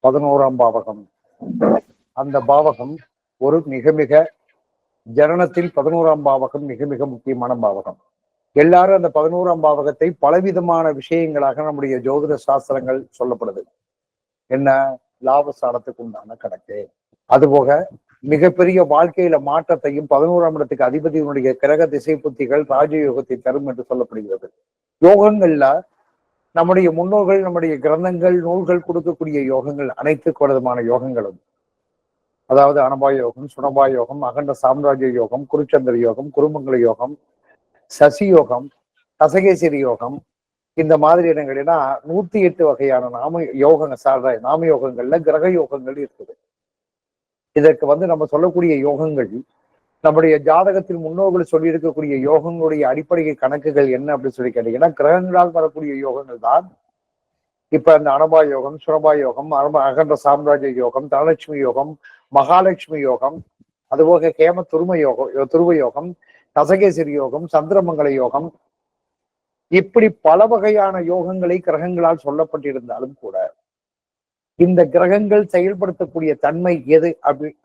11ஆம் பாவகம். அந்த பாவகம் ஒரு மிக மிக ஜனனத்தில் 11ஆம் பாவகம் மிக மிக முக்கியமான பாவகம். எல்லாரும் அந்த 11ஆம் பாவகத்தை பலவிதமான விஷயங்களாக நம்முடைய ஜோதிட சாஸ்திரங்கள் சொல்லப்படுது. என்ன? லாபஸ்தானத்துக்கு உண்டான கணக்கு. அதுபோக மிகப்பெரிய வாழ்க்கையில மாற்றத்தையும் 11ஆம் இடத்துக்கு அதிபதியினுடைய கிரக திசை புத்திகள் ராஜயோகத்தை தரும் என்று சொல்லப்படுகிறது. யோகங்கள்ல நம்முடைய முன்னோர்கள், நம்முடைய கிரந்தங்கள், நூல்கள் கொடுக்கக்கூடிய யோகங்கள் அனைத்து விதமான யோகங்களும், அதாவது அனபாய யோகம், சுனபாய யோகம், அகண்ட சாம்ராஜ்ய யோகம், குருச்சந்திர யோகம், குருமங்கல யோகம், சசி யோகம், கசகேசரி யோகம், இந்த மாதிரி இடங்கள்னா 108 வகையான நாம யோகங்கள்ல கிரக யோகங்கள் இருக்குது. இதற்கு நம்ம சொல்லக்கூடிய யோகங்கள் நம்முடைய ஜாதகத்தில் முன்னோர்கள் சொல்லி இருக்கக்கூடிய யோகங்களுடைய அடிப்படை கணக்குகள் என்ன அப்படின்னு சொல்லி கேட்டீங்கன்னா, கிரகங்களால் வரக்கூடிய யோகங்கள் தான். இப்ப இந்த அனபா யோகம், சுரபா யோகம், அகண்ட சாம்ராஜ்ய யோகம், தனலட்சுமி யோகம், மகாலட்சுமி யோகம், அதுபோக துருவ யோகம், கசகேசரி யோகம், சந்திரமங்கல யோகம், இப்படி பல வகையான யோகங்களை கிரகங்களால் சொல்லப்பட்டிருந்தாலும் கூட இந்த கிரகங்கள் செயல்படுத்தக்கூடிய தன்மை எது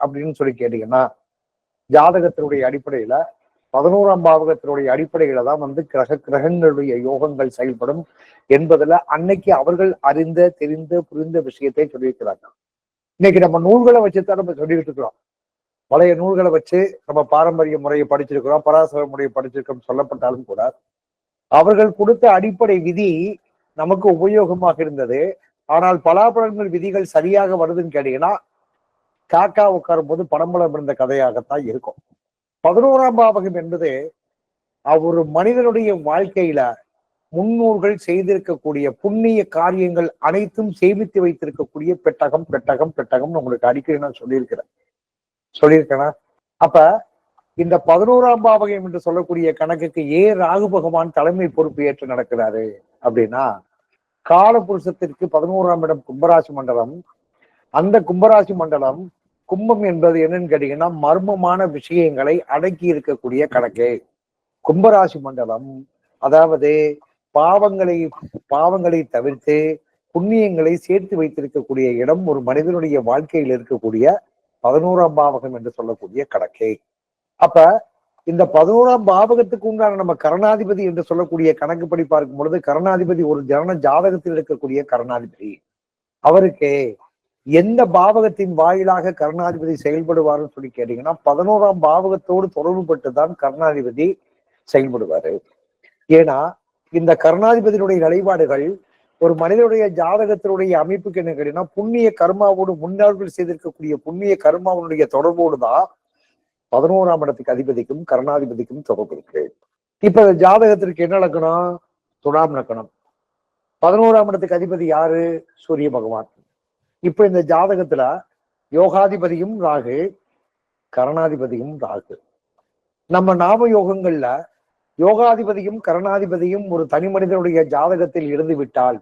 அப்படின்னு சொல்லி கேட்டீங்கன்னா, ஜாதகத்தினுடைய அடிப்படையில 11ஆம் பாவகத்தினுடைய அடிப்படையில தான் கிரகங்களுடைய யோகங்கள் செயல்படும் என்பதுல அன்னைக்கு அவர்கள் அறிந்த, தெரிந்த, புரிந்த விஷயத்தை சொல்லியிருக்கிறாங்க. இன்னைக்கு நம்ம நூல்களை வச்சுதான் நம்ம சொல்லிட்டு இருக்கிறோம். பழைய நூல்களை வச்சு நம்ம பாரம்பரிய முறையை படிச்சிருக்கிறோம், பராசர முறையை படிச்சிருக்கோம் சொல்லப்பட்டாலும் கூட அவர்கள் கொடுத்த அடிப்படை விதி நமக்கு உபயோகமாக இருந்தது. ஆனால் பலாபலன்கள் விதிகள் சரியாக வருதுன்னு கேட்டீங்கன்னா, காக்கா உட்காரும் போது படம்பலம் இருந்த கதையாகத்தான் இருக்கும். 11ஆம் பாவகம் என்பது ஒரு மனிதனுடைய வாழ்க்கையில முன்னோர்கள் செய்திருக்கக்கூடிய புண்ணிய காரியங்கள் அனைத்தும் சேமித்து வைத்திருக்கக்கூடிய பெட்டகம் உங்களுக்கு அடிக்கடி நான் சொல்லியிருக்கேனா? அப்ப இந்த 11ஆம் பாவகம் என்று சொல்லக்கூடிய கணக்குக்கு ராகு பகவான் தலைமை பொறுப்பு ஏற்று நடக்கிறாரு அப்படின்னா, காலபுருஷத்திற்கு 11ஆம் இடம் கும்பராசி மண்டலம். அந்த கும்பராசி மண்டலம், கும்பம் என்பது என்னன்னு கேட்டீங்கன்னா மர்மமான விஷயங்களை அடக்கி இருக்கக்கூடிய கணக்கு. கும்பராசி மண்டலம் அதாவது பாவங்களை தவிர்த்து புண்ணியங்களை சேர்த்து வைத்திருக்கக்கூடிய இடம் ஒரு மனிதனுடைய வாழ்க்கையில் இருக்கக்கூடிய 11ஆம் பாவகம் என்று சொல்லக்கூடிய கணக்கு. அப்ப இந்த 11ஆம் பாவகத்துக்கு உண்டான நம்ம கரணாதிபதி என்று சொல்லக்கூடிய கணக்குப்படி பார்க்கும் பொழுது, கரணாதிபதி ஒரு ஜனன ஜாதகத்தில் இருக்கக்கூடிய கரணாதிபதி. அவருக்கு எந்த பாவகத்தின் வாயிலாக கருணாதிபதி செயல்படுவார்னு சொல்லி கேட்டீங்கன்னா, 11ஆம் பாவகத்தோடு தொடர்பு பட்டுதான் கருணாதிபதி செயல்படுவாரு. ஏன்னா இந்த கருணாதிபதியினுடைய நிலைப்பாடுகள் ஒரு மனிதனுடைய ஜாதகத்தினுடைய அமைப்புக்கு என்ன கேட்டீங்கன்னா, புண்ணிய கர்மாவோடு முன்னோர்கள் செய்திருக்கக்கூடிய புண்ணிய கர்மாவுடைய தொடர்போடு தான் 11ஆம் இடத்துக்கு அதிபதிக்கும் கருணாதிபதிக்கும் தொடர்பு இருக்கு. இப்ப ஜாதகத்திற்கு என்ன லக்கணம்? துலாம் லக்கணம். 11ஆம் இடத்துக்கு அதிபதி யாரு? சூரிய பகவான். இப்ப இந்த ஜாதகத்துல யோகாதிபதியும் ராகு, கரணாதிபதியும் ராகு. நம்ம நாம யோகங்கள்ல யோகாதிபதியும் கரணாதிபதியும் ஒரு தனி மனிதனுடைய ஜாதகத்தில் இருந்து விட்டால்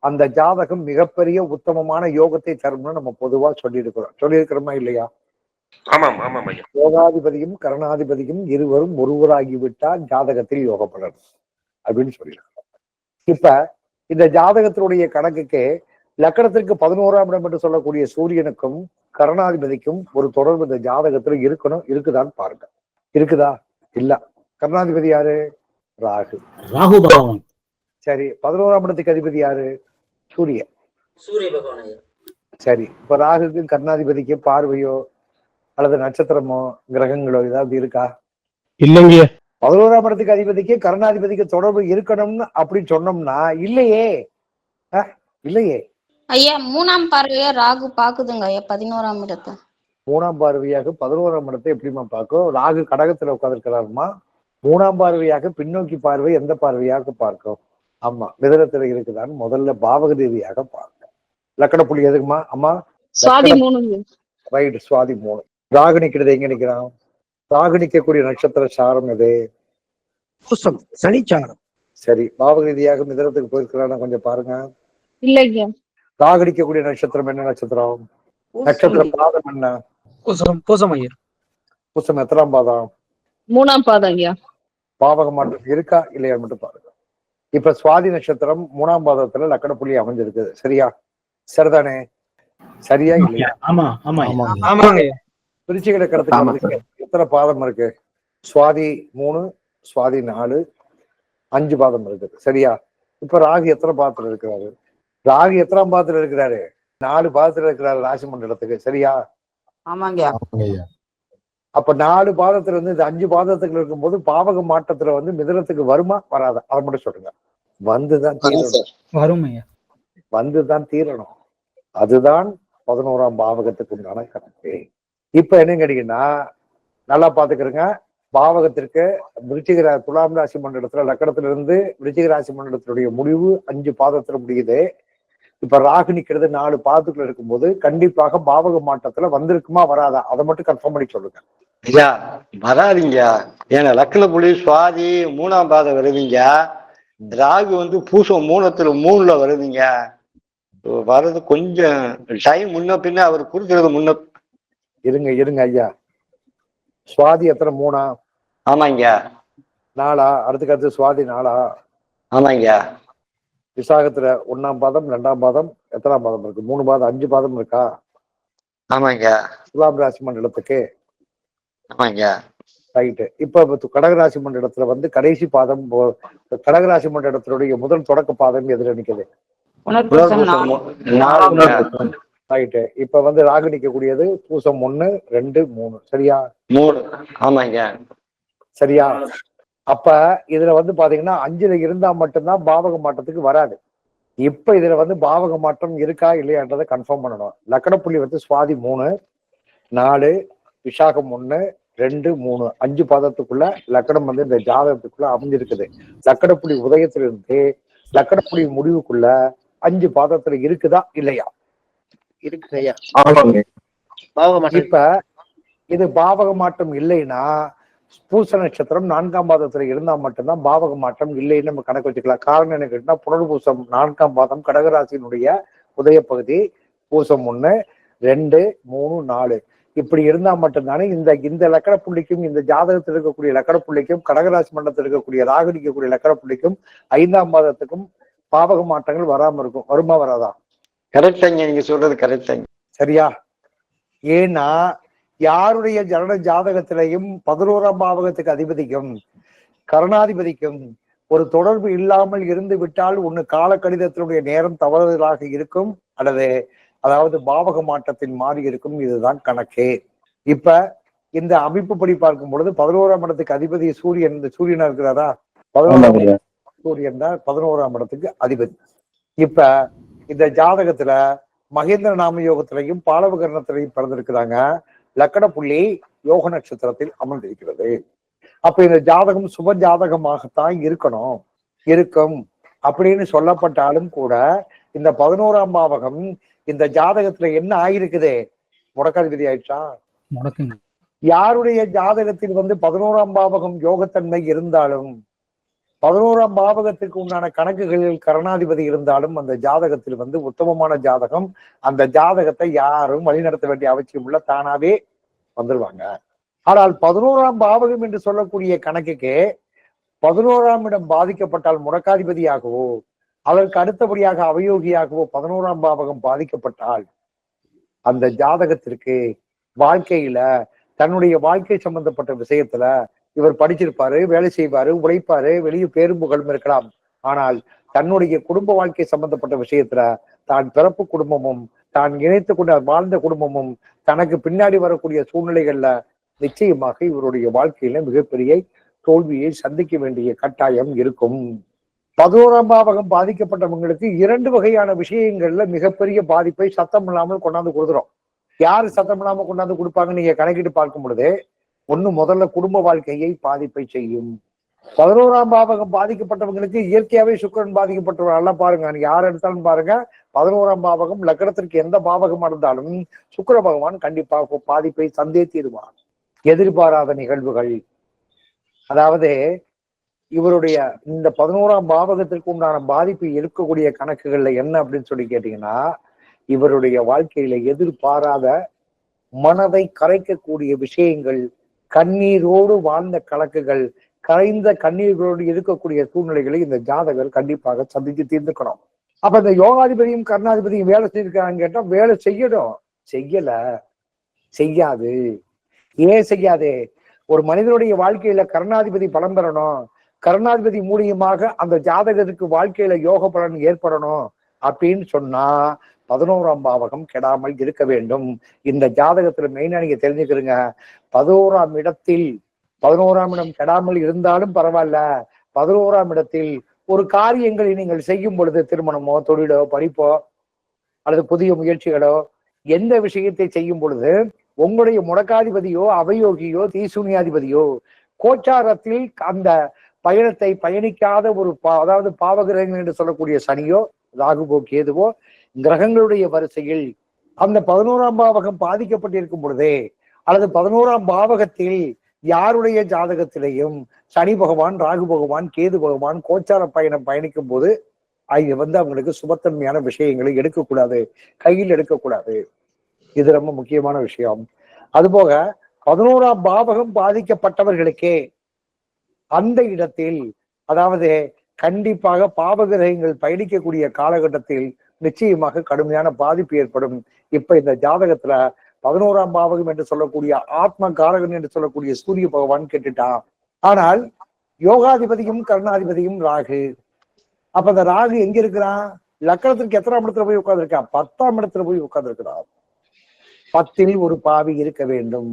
அந்த ஜாதகம் மிகப்பெரிய உத்தமமான யோகத்தை தரும்னு நம்ம பொதுவா சொல்லியிருக்கிறோமா இல்லையா? யோகாதிபதியும் கரணாதிபதியும் இருவரும் ஒருவராகிவிட்டால் ஜாதகத்தில் யோகப்படணும் அப்படின்னு சொல்லியிருக்கிறோம். இப்ப இந்த ஜாதகத்தினுடைய கணக்குக்கு லக்கணத்திற்கு 11ஆம் இடம் என்று சொல்லக்கூடிய சூரியனுக்கும் கரணாதிபதிக்கும் ஒரு தொடர்பு இந்த ஜாதகத்துல இருக்குதான்னு பாருங்க. இருக்குதா? இல்ல. கரணாதிபதி யாரு? ராகு பகவான். சரி, 11ஆம் இடத்துக்கு அதிபதி யாரு? சூரிய பகவான். சரி, இப்ப ராகுக்கும் கர்ணாதிபதிக்கு பார்வையோ அல்லது நட்சத்திரமோ கிரகங்களோ ஏதாவது இருக்கா? இல்லைங்க. 11ஆம் இடத்துக்கு அதிபதிக்கு கர்ணாதிபதிக்கு தொடர்பு இருக்கணும்னு அப்படி சொன்னோம்னா இல்லையே. ஐயா 3ஆம் பார்வையா ராகு பாக்குதுங்க ஐயா 11ஆம் இடத்தை. 3ஆம் பார்வையாக 11ஆம் இடத்தை எப்படிமா பார்க்கும்? ராகு கடகத்துல உட்கார்ந்துருக்கிறாருமா. 3ஆம் பார்வையாக பின்னோக்கி பார்வை எந்த பார்வையாக பார்க்கும்? ஆமா, மிதனத்துல இருக்குதான்னு முதல்ல பாவக ரீதியாக பார்க்க. லக்கண புள்ளி எதுக்குமா? அம்மா சுவாதி 3. ரைட், சுவாதி 3. ராகு நிக்கிறது எங்க நிக்கிறான்? ராகு நிக்கக்கூடிய நட்சத்திர சாரம் எது? சனிச்சாரம். சரி, பாவக ரீதியாக மிதனத்துக்கு போயிருக்கிறான்னு கொஞ்சம் பாருங்க. இல்லைங்க. ராகு நிக்கக்கூடிய நட்சத்திரம் என்ன நட்சத்திரம்? நட்சத்திர பாதம் என்ன? பூசம் ஐயா. பூசம் எத்தனாம் பாதம்? 3ஆம் பாதம் ஐயா. பாவகம் மாற்றம் இருக்கா இல்லையா மட்டும் பாருங்க. இப்ப சுவாதி நட்சத்திரம் 3ஆம் பாதத்துல லக்கண புள்ளி அமைஞ்சிருக்கு. சரியா? சரிதானே? சரியா இல்லையா? ஆமா ஆமா ஐயா. ஆமாங்க. ஆமாங்க ஐயா. விருச்சிக லக்கணத்துக்கு வர்றதுக்கு எத்தனை பாதம் இருக்கு? சுவாதி 3, சுவாதி 4, 5 பாதம் இருக்குது. சரியா? இப்ப ராகு எத்தனை பாதத்துல இருக்கிறாரு? ராகு எத்தனாம் பாதத்துல இருக்கிறாரு? 4 பாதத்துல இருக்கிறாரு ராசி மண்டலத்துக்கு. சரியா? ஆமாங்க ஆமாங்க ஐயா. அப்ப 4 பாதத்துல இருந்து இந்த 5 பாதத்துக்கு இருக்கும்போது பாவக மாற்றத்துல வந்து மிதனத்துக்கு வருமா வராதா? அதை மட்டும் சொல்லுங்க. வந்துதான் தீரணும். வரும் ஐயா. வந்துதான் தீரணும். அதுதான் 11ஆம் பாவகத்துக்கு உண்டான கணக்கு. இப்ப என்ன கேட்டீங்கன்னா, நல்லா பாத்துக்கிறேங்க. பாவகத்திற்கு விருச்சிக துலாம் ராசி மண்டலத்துல லக்கணத்துல இருந்து விருச்சிக ராசி மண்டலத்தினுடைய முடிவு 5 பாதத்துல முடியுது. இப்ப ராகு நிக்கிறது 4 பாதத்துக்குள்ள இருக்கும்போது கண்டிப்பாக பாவக மாற்றத்துல வந்திருக்குமா வராதா? அதை மட்டும் கன்ஃபார்ம் பண்ணி சொல்லுங்க. ஐயா வராதிங்க. ஏன்னா லக்ன புள்ளி சுவாதி 3ஆம் பாதம் வருவீங்க. ராகு வந்து பூசம் 3ல வருவீங்க. வர்றது கொஞ்சம் டைம் முன்ன பின்ன அவர் கொடுக்கறது முன்ன. இருங்க ஐயா. சுவாதி எத்தனை 3ஆ? ஆமாங்க. 4ஆ? அடுத்து சுவாதி 4ஆ? ஆமாங்க. விசாகத்துல 1ஆம் பாதம் 2ஆம் பாதம் எத்தனாம் பாதம் இருக்கு? 3 பாதம் 5 பாதம் இருக்கா? ஆமாங்க. துலாம் ராசி மண்டலத்துக்கு. ஆமாங்க. ரைட்டு. இப்ப கடகராசி மண்டலத்துல வந்து கடைசி பாதம் கடகராசி மண்டலத்தினுடைய முதல் தொடக்க பாதம் எதுல நிக்குது? புனர்பூசம் 4. ரைட்டு. இப்ப வந்து ராகு நிக்கக்கூடியது பூசம் 1, 2, 3. சரியா? 3. ஆமாங்க. சரியா? அப்ப இதுல வந்து பாத்தீங்கன்னா 5ல இருந்தா மட்டும்தான் பாவக மாற்றத்துக்கு வராது. இப்ப இதுல வந்து பாவக மாற்றம் இருக்கா இல்லையான்றதை கன்ஃபார்ம் பண்ணணும். லக்கணப்புள்ளி வந்து சுவாதி 3, 4, விசாகம் 1, 2, 3 5 பாதத்துக்குள்ள லக்கணம் வந்து இந்த ஜாதகத்துக்குள்ள அமைஞ்சிருக்குது. லக்கணப்புள்ளி உதயத்திலிருந்து லக்கணப்புள்ளி முடிவுக்குள்ள 5 பாதத்துல இருக்குதா இல்லையா? இருக்குது ஐயா. இப்ப இது பாவக மாற்றம் இல்லைன்னா பூச நட்சத்திரம் 4ஆம் பாதத்துல இருந்தா மட்டும்தான் பாவக மாற்றம் இல்லைன்னு நம்ம கணக்கு வச்சுக்கலாம். காரணம் என்ன கேட்டா, புனர்பூசம் 4ஆம் பாதம் கடகராசியினுடைய உதய பகுதி பூசம் 1, 2, 3, 4 இப்படி இருந்தா மட்டும்தானே இந்த லக்கண புள்ளிக்கும் இந்த ஜாதகத்தில் இருக்கக்கூடிய லக்கண புள்ளிக்கும் கடகராசி மண்டலத்தில் இருக்கக்கூடிய ராகு நிற்கக்கூடிய லக்கண புள்ளிக்கும் 5ஆம் பாதத்துக்கும் பாவக மாற்றங்கள் வராம இருக்கும். வருமா வராதா? கரெக்டாங்க. நீங்க சொல்றது கரெக்டாங்க. சரியா? ஏன்னா யாருடைய ஜனன ஜாதகத்திலையும் 11ஆம் பாவகத்துக்கு அதிபதிக்கும் கரணாதிபதிக்கும் ஒரு தொடர்பு இல்லாமல் இருந்து விட்டால் ஒண்ணு கால கணிதத்தினுடைய நேரம் தவறுதலாக இருக்கும், அதாவது பாவக மாற்றத்தின் மாறி இருக்கும். இதுதான் கணக்கே. இப்ப இந்த அமைப்பு படி பார்க்கும் பொழுது 11ஆம் இடத்துக்கு அதிபதி சூரியன். இந்த சூரியனா இருக்கிறாரா? 11ஆம் சூரியன் தான் 11ஆம் இடத்துக்கு அதிபதி. இப்ப இந்த ஜாதகத்துல மகேந்திர நாம யோகத்திலையும் பாலவகரணத்திலையும் பிறந்திருக்கிறாங்க. லக்கண புள்ளி யோக நட்சத்திரத்தில் அமர்ந்திருக்கிறது. அப்ப இந்த ஜாதகம் சுப ஜாதகமாகத்தான் இருக்கும் அப்படின்னு சொல்லப்பட்டாலும் கூட இந்த 11ஆம் பாவகம் இந்த ஜாதகத்துல என்ன ஆயிருக்குது? முடக்காதிபதி ஆயிடுச்சா? முடக்குங்க. யாருடைய ஜாதகத்தில் வந்து 11ஆம் பாவகம் யோகத்தன்மை இருந்தாலும் 11ஆம் பாவகத்துக்கு உண்டான கணக்குகளில் கரணாதிபதி இருந்தாலும் அந்த ஜாதகத்தில் வந்து உத்தமமான ஜாதகம். அந்த ஜாதகத்தை யாரும் வழிநடத்த வேண்டிய அவசியம் உள்ள தானாவே வந்துருவாங்க. ஆனால் 11ஆம் பாவகம் என்று சொல்லக்கூடிய கணக்குக்கு 11ஆம் இடம் பாதிக்கப்பட்டால் முடக்காதிபதியாகவோ அதற்கு அடுத்தபடியாக அவயோகியாகவோ 11ஆம் பாவகம் பாதிக்கப்பட்டால் அந்த ஜாதகத்திற்கு வாழ்க்கையில தன்னுடைய வாழ்க்கை சம்பந்தப்பட்ட விஷயத்துல இவர் படிச்சிருப்பாரு, வேலை செய்வாரு, உழைப்பாரு, வெளியே பேரும் புகழும் இருக்கலாம். ஆனால் தன்னுடைய குடும்ப வாழ்க்கை சம்பந்தப்பட்ட விஷயத்துல தான் பிறப்பு குடும்பமும் தான் இணைத்து கொண்ட வாழ்ந்த குடும்பமும் தனக்கு பின்னாடி வரக்கூடிய சூழ்நிலைகள்ல நிச்சயமாக இவருடைய வாழ்க்கையில மிகப்பெரிய தோல்வியை சந்திக்க வேண்டிய கட்டாயம் இருக்கும். 11ஆம் பாவகம் பாதிக்கப்பட்டவங்களுக்கு 2 வகையான விஷயங்கள்ல மிகப்பெரிய பாதிப்பை சத்தம் இல்லாமல் கொண்டாந்து கொடுத்துரும். யாரு சத்தம் இல்லாம கொண்டாந்து கொடுப்பாங்க நீங்க கணக்கிட்டு பார்க்கும் பொழுது, முதல்ல குடும்ப வாழ்க்கையை பாதிப்பை செய்யும். 11ஆம் பாவகம் பாதிக்கப்பட்டவங்களுக்கு இயற்கையாவே சுக்கிரன் பாதிக்கப்பட்டவர். நல்லா பாருங்க, நீங்க யார் எடுத்தாலும் பாருங்க, 11ஆம் பாவகம் லக்னத்திற்கு எந்த பாவகம் இருந்தாலும் சுக்கிர பகவான் கண்டிப்பாக பாதிப்பை சந்தே தீருவார். எதிர்பாராத நிகழ்வுகள், அதாவது இவருடைய இந்த 11ஆம் பாவகத்திற்கு உண்டான பாதிப்பு இருக்கக்கூடிய கணக்குகள்ல என்ன அப்படின்னு சொல்லி கேட்டீங்கன்னா, இவருடைய வாழ்க்கையில எதிர்பாராத மனதை கரைக்கக்கூடிய விஷயங்கள், கண்ணீரோடு வாழ்ந்த கணக்குகள், கரைந்த கண்ணீர்களோடு இருக்கக்கூடிய சூழ்நிலைகளை இந்த ஜாதகர் கண்டிப்பாக சந்தித்து தீர்ந்துக்கணும். அப்ப இந்த யோகாதிபதியும் கர்ணாதிபதியும் வேலை செஞ்சிருக்காங்கன்னு கேட்டா வேலை செய்யணும். செய்யல, செய்யாது. ஏன் செய்யாது? ஒரு மனிதனுடைய வாழ்க்கையில கர்ணாதிபதி பலம் பெறணும், கர்ணாதிபதி மூலியமாக அந்த ஜாதகத்துக்கு வாழ்க்கையில யோக பலன் ஏற்படணும் அப்படின்னு சொன்னா 11ஆம் பாவகம் கெடாமல் இருக்க வேண்டும். இந்த ஜாதகத்துல மெயினா நீங்க தெரிஞ்சுக்கிறீங்க, 11ஆம் இடத்தில் 11ஆம் இடம் கெடாமல் இருந்தாலும் பரவாயில்ல, 11ஆம் இடத்தில் ஒரு காரியங்களை நீங்கள் செய்யும் பொழுது, திருமணமோ தொழிலோ படிப்போ அல்லது புதிய முயற்சிகளோ எந்த விஷயத்தை செய்யும் பொழுது உங்களுடைய முடக்காதிபதியோ அவயோகியோ தீசூனியாதிபதியோ கோச்சாரத்தில் அந்த பயணத்தை பயணிக்காத ஒரு அதாவது பாவகிரகங்கள் என்று சொல்லக்கூடிய சனியோ ராகுவோ கேதுவோ கிரகங்களுடைய வரிசையில் அந்த 11ஆம் பாவகம் பாதிக்கப்பட்டிருக்கும் பொழுதே அல்லது 11ஆம் பாவகத்தில் யாருடைய ஜாதகத்திலையும் சனி பகவான் ராகு பகவான் கேது பகவான் கோச்சார பயணம் பயணிக்கும் போது அது அவங்களுக்கு சுபத்தன்மையான விஷயங்களை எடுக்கக்கூடாது, கையில் எடுக்கக்கூடாது. இது ரொம்ப முக்கியமான விஷயம். அதுபோக 11ஆம் பாவகம் பாதிக்கப்பட்டவர்களுக்கே அந்த இடத்தில் அதாவது கண்டிப்பாக பாவகிரகங்கள் பயணிக்கக்கூடிய காலகட்டத்தில் நிச்சயமாக கடுமையான பாதிப்பு ஏற்படும். இப்ப இந்த ஜாதகத்துல 11ஆம் பாவகம் என்று சொல்லக்கூடிய ஆத்ம காரகன் என்று சொல்லக்கூடிய சூரிய பகவான் கேட்டுட்டான். ஆனால் யோகாதிபதியும் கர்ணாதிபதியும் ராகு. அப்ப அந்த ராகு எங்க இருக்கிறான்? லக்கணத்திற்கு எத்தனாம் இடத்துல போய் உட்கார்ந்துருக்கான்? 10ஆம் இடத்துல போய் உட்கார்ந்துருக்கிறான். 10ல் ஒரு பாவி இருக்க வேண்டும்.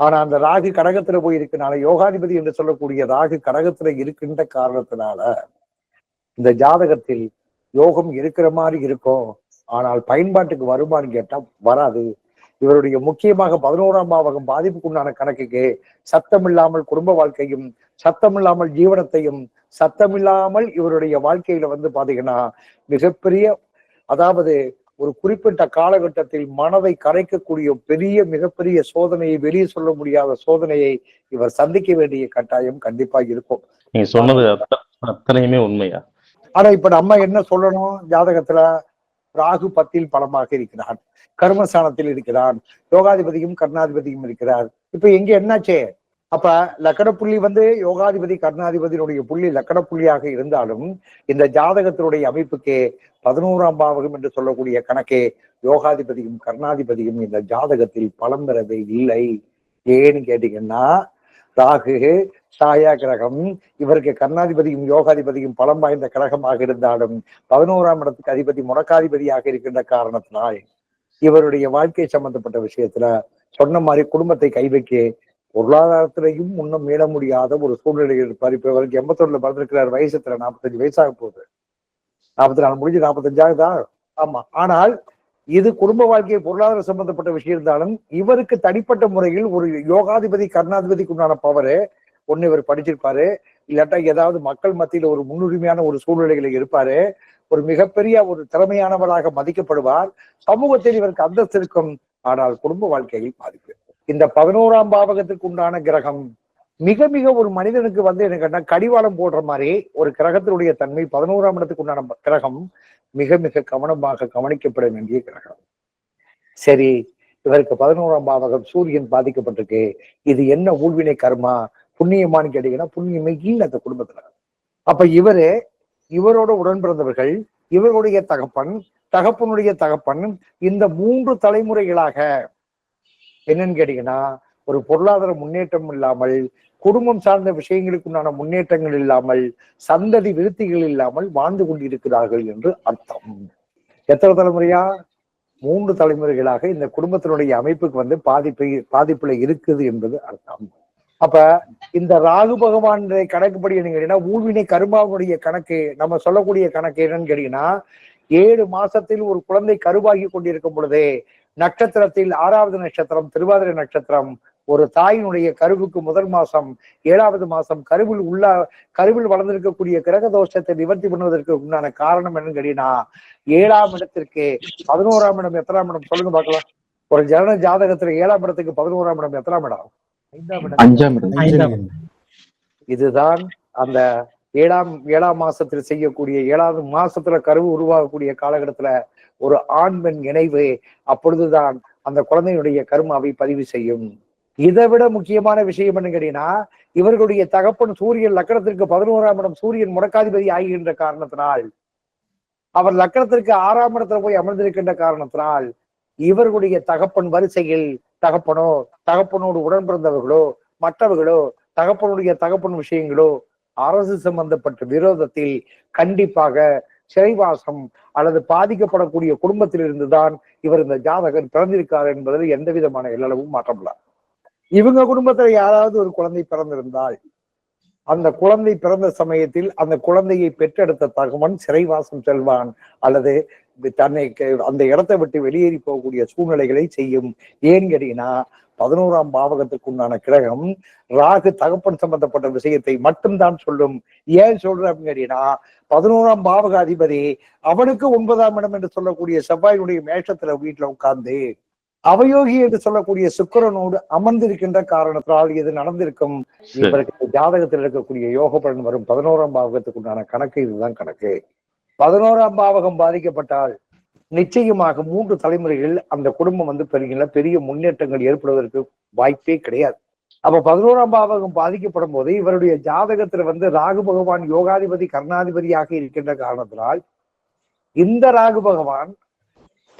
ஆனா அந்த ராகு கடகத்துல போய் இருக்கனால, யோகாதிபதி என்று சொல்லக்கூடிய ராகு கடகத்துல இருக்கின்ற காரணத்தினால இந்த ஜாதகத்தில் யோகம் இருக்கிற மாதிரி இருக்கும், ஆனால் பயன்பாட்டுக்கு வருமானு கேட்டா வராது. இவருடைய முக்கியமாக 11ஆம் பாவகம் பாதிப்புக்குண்டான கணக்குக்கு சத்தமில்லாமல் குடும்ப வாழ்க்கையும், சத்தமில்லாமல் ஜீவனத்தையும், சத்தமில்லாமல் இவருடைய வாழ்க்கையில பாத்தீங்கன்னா மிகப்பெரிய அதாவது ஒரு குறிப்பிட்ட காலகட்டத்தில் மனதை கரைக்கக்கூடிய பெரிய மிகப்பெரிய சோதனையை, வெளியே சொல்ல முடியாத சோதனையை இவர் சந்திக்க வேண்டிய கட்டாயம் கண்டிப்பா இருக்கும். நீங்க சொன்னது அத்தனையுமே உண்மையா? ஆனா இப்ப நம்ம என்ன சொல்லணும்? ஜாதகத்துல ராகு 10ல் பலமாக இருக்கிறான், கர்மஸ்தானத்தில் இருக்கிறான், யோகாதிபதியும் கர்ணாதிபதியும் இருக்கிறார். இப்ப எங்க என்னாச்சே? அப்ப லக்கண புள்ளி யோகாதிபதி கர்ணாதிபதியினுடைய புள்ளி லக்கண புள்ளியாக இருந்தாலும் இந்த ஜாதகத்தினுடைய அமைப்புக்கே 11ஆம் பாவகம் என்று சொல்லக்கூடிய கணக்கே யோகாதிபதியும் கர்ணாதிபதியும் இந்த ஜாதகத்தில் பலம் பெறவே இல்லை. ஏன்னு கேட்டீங்கன்னா ராகு சாயா கிரகம், இவருக்கு கர்ணாதிபதியும் யோகாதிபதியும் பலம் வாய்ந்த கிரகமாக இருந்தாலும் 11ஆம் இடத்துக்கு அதிபதி முடக்காதிபதியாக இருக்கின்ற காரணத்தினால் இவருடைய வாழ்க்கை சம்பந்தப்பட்ட விஷயத்துல சொன்ன மாதிரி குடும்பத்தை கை வைக்க பொருளாதாரத்திலையும் முன்னும் மீள முடியாத ஒரு சூழ்நிலை இருப்பார். இப்ப இவருக்கு 81ல பிறந்திருக்கிறார், வயசுல 45 வயசாக போகுது. 44 முடிஞ்சு 45 ஆகுதா? ஆமா. ஆனால் இது குடும்ப வாழ்க்கை பொருளாதார சம்பந்தப்பட்ட விஷயம் இருந்தாலும் இவருக்கு தனிப்பட்ட முறையில் ஒரு யோகாதிபதி கர்ணாதிபதிக்கு உண்டான பவரு ஒண்ணு இவர் படிச்சிருப்பாரு, இல்லாட்டா ஏதாவது மக்கள் மத்தியில ஒரு முன்னுரிமையான ஒரு சூழ்நிலைகளை இருப்பாரு, ஒரு மிகப்பெரிய ஒரு திறமையானவராக மதிக்கப்படுவார், சமூகத்தில் இவருக்கு அந்தஸ்து இருக்கும். ஆனால் குடும்ப வாழ்க்கையில் பாதிப்பு. இந்த 11ஆம் பாவகத்துக்கு உண்டான கிரகம் மிக மிக ஒரு மனிதனுக்கு என்ன கடிவாளம் போடுற மாதிரி ஒரு கிரகத்தினுடைய தன்மை 11ஆம் இடத்துக்கு உண்டான கிரகம் மிக மிக கவனமாக கவனிக்கப்பட வேண்டிய கிரகம். சரி, இவருக்கு 11ஆம் பாவகம் சூரியன் பாதிக்கப்பட்டிருக்கு, இது என்ன ஊழ்வினை கர்மா புண்ணியமானு கேட்டீங்கன்னா புண்ணியமே இல்லை அந்த குடும்பத்துல. அப்ப இவரோட உடன் பிறந்தவர்கள், இவருடைய தகப்பன், தகப்பனுடைய தகப்பன், இந்த 3 தலைமுறைகளாக என்னன்னு கேட்டீங்கன்னா ஒரு பொருளாதார முன்னேற்றம் இல்லாமல், குடும்பம் சார்ந்த விஷயங்களுக்கு உண்டான முன்னேற்றங்கள் இல்லாமல், சந்ததி விருத்திகள் இல்லாமல் வாழ்ந்து கொண்டிருக்கிறார்கள் என்று அர்த்தம். எத்தனை தலைமுறையா? 3 தலைமுறைகளாக இந்த குடும்பத்தினுடைய அமைப்புக்கு பாதிப்புல இருக்குது என்பது அர்த்தம். அப்ப இந்த ராகு பகவான் கணக்குப்படி என்ன கேட்டீங்கன்னா ஊழ்வினை கருமாவுடைய கணக்கு, நம்ம சொல்லக்கூடிய கணக்கு என்னன்னு கேட்டீங்கன்னா 7 மாசத்தில் ஒரு குழந்தை கருவாகி கொண்டிருக்கும் பொழுதே நட்சத்திரத்தில் 6வது நட்சத்திரம் திருவாதிரை நட்சத்திரம், ஒரு தாயினுடைய கருவுக்கு முதல் மாசம் 7வது மாசம் கருவில் வளர்ந்திருக்கக்கூடிய கிரக தோஷத்தை நிவர்த்தி பண்ணுவதற்கு உண்டான காரணம் என்னன்னு கேட்டீங்கன்னா 7ஆம் இடத்திற்கு 11ஆம் இடம் எத்தனாம் இடம் சொல்லுங்க பார்க்கலாம். ஒரு ஜனன ஜாதகத்துல 7ஆம் இடத்துக்கு 11ஆம் இடம் எத்தனாம் இடம்? 5ஆம் இடம். இதுதான் அந்த 7ஆம் மாசத்தில் செய்யக்கூடிய 7வது மாசத்துல கருவு உருவாகக்கூடிய காலகட்டத்துல ஒரு ஆண் பெண் இணைவு, அப்பொழுதுதான் அந்த குழந்தையுடைய கர்மாவை பதிவு செய்யும். இதை விட முக்கியமான விஷயம் என்ன கேட்டீங்கன்னா இவர்களுடைய தகப்பன் சூரியன் லக்கணத்திற்கு 11ஆம் இடம் சூரியன் முடக்காதிபதி ஆகின்ற காரணத்தினால் அவர் லக்கணத்திற்கு 6ஆம் இடத்துல போய் அமர்ந்திருக்கின்ற காரணத்தினால் இவர்களுடைய தகப்பன் வரிசையில் தகப்பனோ, தகப்பனோடு உடன் பிறந்தவர்களோ, மற்றவர்களோ, தகப்பனுடைய தகப்பன் விஷயங்களோ அரசு சம்பந்தப்பட்ட விரோதத்தில் கண்டிப்பாக சிறைவாசம் அல்லது பாதிக்கப்படக்கூடிய குடும்பத்தில் இருந்துதான் இவர் இந்த ஜாதகர் பிறந்திருக்கார் என்பதில் எந்த விதமான எல்லளவும் மாற்றமில்ல. இவங்க குடும்பத்துல யாராவது ஒரு குழந்தை பிறந்திருந்தால் அந்த குழந்தை பிறந்த சமயத்தில் அந்த குழந்தையை பெற்றெடுத்த தகவன் சிறைவாசம் செல்வான் அல்லது தன்னை அந்த இடத்தை விட்டு வெளியேறி போகக்கூடிய சூழ்நிலைகளை செய்யும். ஏன்னு கேட்டீங்கன்னா 11ஆம் பாவகத்துக்கு உண்டான கிரகம் ராகு தகப்பன் சம்பந்தப்பட்ட விஷயத்தை மட்டும்தான் சொல்லும். ஏன் சொல்றேன் அப்படின்னு கேட்டீங்கன்னா 11ஆம் பாவக அதிபதி அவனுக்கு 9ஆம் இடம் என்று சொல்லக்கூடிய செவ்வாயினுடைய மேஷத்துல வீட்டுல உட்கார்ந்து அவயோகி என்று சொல்லக்கூடிய சுக்கிரனோடு அமர்ந்திருக்கின்ற காரணத்தால் இது நடந்திருக்கும். இவருக்கு ஜாதகத்தில் இருக்கக்கூடிய யோக பலன் வரும் 11ஆம் பாவகத்துக்கு உண்டான கணக்கு இதுதான் கணக்கு. 11ஆம் பாவகம் பாதிக்கப்பட்டால் நிச்சயமாக 3 தலைமுறைகள் அந்த குடும்பம் பெரிய முன்னேற்றங்கள் ஏற்படுவதற்கு வாய்ப்பே கிடையாது. அப்ப 11ஆம் பாவகம் பாதிக்கப்படும் போது இவருடைய ஜாதகத்துல ராகு பகவான் யோகாதிபதி கர்ணாதிபதியாக இருக்கின்ற காரணத்தினால் இந்த ராகு பகவான்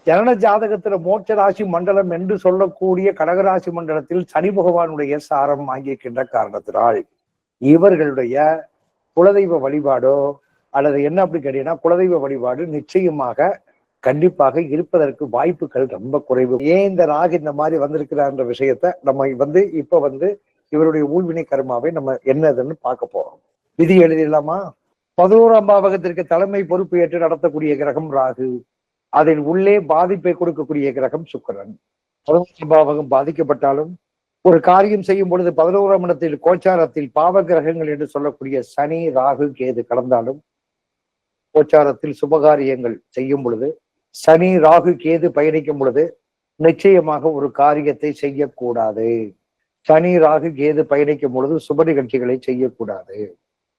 ஜனன ஜாதகத்துல மோட்ச ராசி மண்டலம் என்று சொல்லக்கூடிய கடகராசி மண்டலத்தில் சனி பகவானுடைய சாரம் வாங்கியிருக்கின்ற காரணத்தினால் இவர்களுடைய குலதெய்வ வழிபாடோ அல்லது என்ன அப்படி கேட்டீங்கன்னா குலதெய்வ வழிபாடு நிச்சயமாக கண்டிப்பாக இருப்பதற்கு வாய்ப்புகள் ரொம்ப குறைவு. ஏன் இந்த ராகு இந்த மாதிரி வந்திருக்கிறார்ன்ற விஷயத்த நம்ம இப்ப இவருடைய ஊழ்வினை கர்மாவை நம்ம என்னதுன்னு பார்க்க போறோம். விதி எழுதிடலாமா? 11ஆம் பாவகத்திற்கு தலைமை பொறுப்பு ஏற்று நடத்தக்கூடிய கிரகம் ராகு, அதில் உள்ளே பாதிப்பை கொடுக்கக்கூடிய கிரகம் சுக்கிரன். 11ஆம் பாவகம் பாதிக்கப்பட்டாலும் ஒரு காரியம் செய்யும் பொழுது 11ஆம் இடத்தில் கோச்சாரத்தில் பாவ கிரகங்கள் என்று சொல்லக்கூடிய சனி ராகு கேது கடந்தாலும் கோச்சாரத்தில் சுபகாரியங்கள் செய்யும் பொழுது சனி ராகு கேது பயணிக்கும் பொழுது நிச்சயமாக ஒரு காரியத்தை செய்யக்கூடாது. சனி ராகு கேது பயணிக்கும் பொழுது சுப நிகழ்ச்சிகளை செய்யக்கூடாது.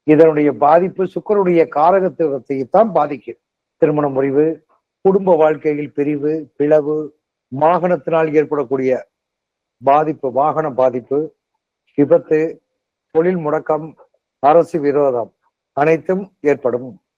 இதனுடைய பாதிப்பு சுக்கிரனுடைய காரகத்துவத்தைத்தான் பாதிக்கும். திருமண முறிவு, குடும்ப வாழ்க்கையில் பிரிவு, பிளவு, வாகனத்தினால் ஏற்படக்கூடிய பாதிப்பு, வாகன பாதிப்பு, விபத்து, தொழில் முடக்கம், அரசு விரோதம் அனைத்தும் ஏற்படும்.